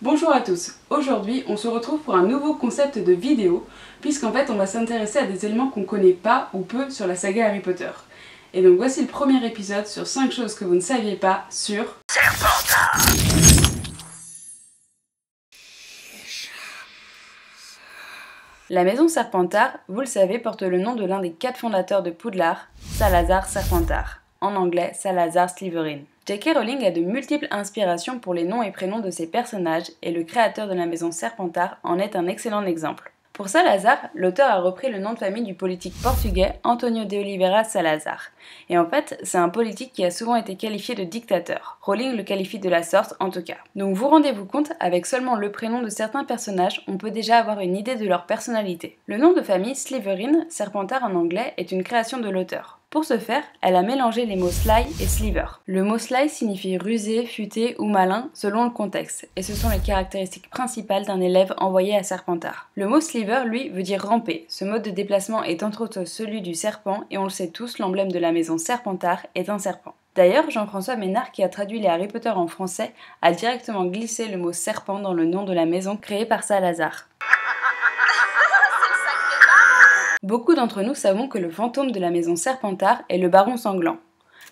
Bonjour à tous, aujourd'hui on se retrouve pour un nouveau concept de vidéo puisqu'en fait on va s'intéresser à des éléments qu'on connaît pas ou peu sur la saga Harry Potter. Et donc voici le premier épisode sur 5 choses que vous ne saviez pas sur Serpentard. La maison Serpentard, vous le savez, porte le nom de l'un des 4 fondateurs de Poudlard, Salazar Serpentard, en anglais Salazar Slytherin. J.K. Rowling a de multiples inspirations pour les noms et prénoms de ses personnages et le créateur de la maison Serpentard en est un excellent exemple. Pour Salazar, l'auteur a repris le nom de famille du politique portugais António de Oliveira Salazar. Et en fait, c'est un politique qui a souvent été qualifié de dictateur. Rowling le qualifie de la sorte en tout cas. Donc vous rendez-vous compte, avec seulement le prénom de certains personnages, on peut déjà avoir une idée de leur personnalité. Le nom de famille Slytherin, Serpentard en anglais, est une création de l'auteur. Pour ce faire, elle a mélangé les mots sly et sliver. Le mot sly signifie rusé, futé ou malin selon le contexte, et ce sont les caractéristiques principales d'un élève envoyé à Serpentard. Le mot sliver, lui, veut dire ramper. Ce mode de déplacement est entre autres celui du serpent, et on le sait tous, l'emblème de la maison Serpentard est un serpent. D'ailleurs, Jean-François Ménard, qui a traduit les Harry Potter en français, a directement glissé le mot serpent dans le nom de la maison créée par Salazar. Beaucoup d'entre nous savons que le fantôme de la maison Serpentard est le baron sanglant.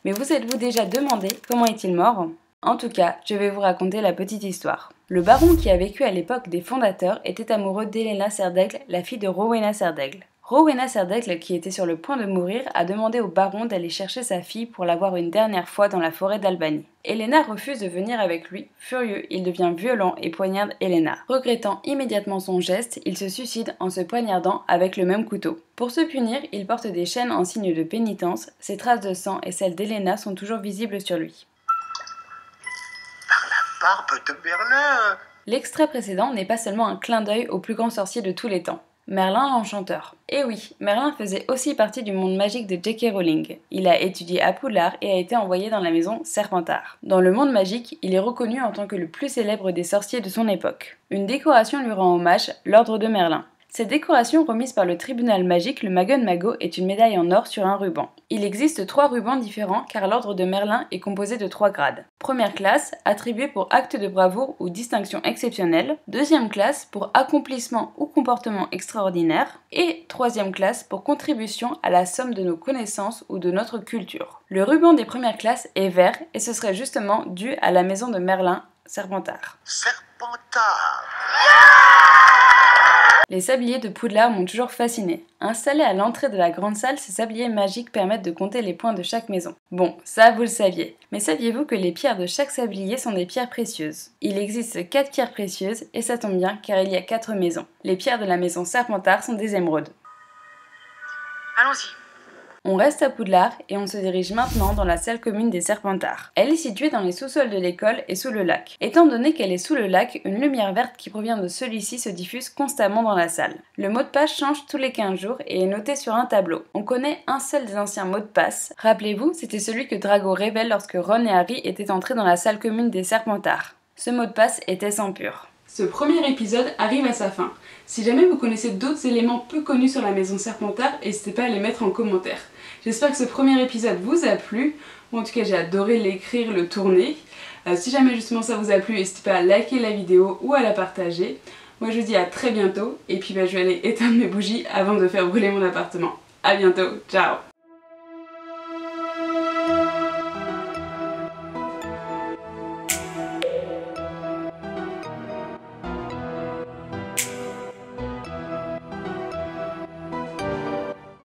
Mais vous êtes-vous déjà demandé comment est-il mort? En tout cas, je vais vous raconter la petite histoire. Le baron qui a vécu à l'époque des fondateurs était amoureux d'Helena Serdaigle, la fille de Rowena Serdaigle. Rowena Serdaigle, qui était sur le point de mourir, a demandé au baron d'aller chercher sa fille pour la voir une dernière fois dans la forêt d'Albanie. Helena refuse de venir avec lui. Furieux, il devient violent et poignarde Helena. Regrettant immédiatement son geste, il se suicide en se poignardant avec le même couteau. Pour se punir, il porte des chaînes en signe de pénitence. Ses traces de sang et celles d'Helena sont toujours visibles sur lui. Par la barbe de Merlin! L'extrait précédent n'est pas seulement un clin d'œil au plus grand sorcier de tous les temps. Merlin l'Enchanteur. Et oui, Merlin faisait aussi partie du monde magique de J.K. Rowling. Il a étudié à Poudlard et a été envoyé dans la maison Serpentard. Dans le monde magique, il est reconnu en tant que le plus célèbre des sorciers de son époque. Une décoration lui rend hommage, l'Ordre de Merlin. Cette décoration, remise par le tribunal magique, le Magon Mago, est une médaille en or sur un ruban. Il existe 3 rubans différents car l'ordre de Merlin est composé de 3 grades. Première classe, attribuée pour acte de bravoure ou distinction exceptionnelle. Deuxième classe, pour accomplissement ou comportement extraordinaire. Et troisième classe, pour contribution à la somme de nos connaissances ou de notre culture. Le ruban des premières classes est vert et ce serait justement dû à la maison de Merlin, Serpentard. Serpentard! Les sabliers de Poudlard m'ont toujours fasciné. Installés à l'entrée de la grande salle, ces sabliers magiques permettent de compter les points de chaque maison. Bon, ça vous le saviez. Mais saviez-vous que les pierres de chaque sablier sont des pierres précieuses? Il existe 4 pierres précieuses, et ça tombe bien car il y a 4 maisons. Les pierres de la maison Serpentard sont des émeraudes. Allons-y. On reste à Poudlard et on se dirige maintenant dans la salle commune des Serpentards. Elle est située dans les sous-sols de l'école et sous le lac. Étant donné qu'elle est sous le lac, une lumière verte qui provient de celui-ci se diffuse constamment dans la salle. Le mot de passe change tous les 15 jours et est noté sur un tableau. On connaît un seul des anciens mots de passe. Rappelez-vous, c'était celui que Drago révèle lorsque Ron et Harry étaient entrés dans la salle commune des Serpentards. Ce mot de passe était sang pur. Ce premier épisode arrive à sa fin. Si jamais vous connaissez d'autres éléments peu connus sur la maison Serpentard, n'hésitez pas à les mettre en commentaire. J'espère que ce premier épisode vous a plu. Moi, en tout cas, j'ai adoré l'écrire, le tourner. Si jamais justement ça vous a plu, n'hésitez pas à liker la vidéo ou à la partager. Moi, je vous dis à très bientôt. Et puis, je vais aller éteindre mes bougies avant de faire brûler mon appartement. À bientôt, ciao!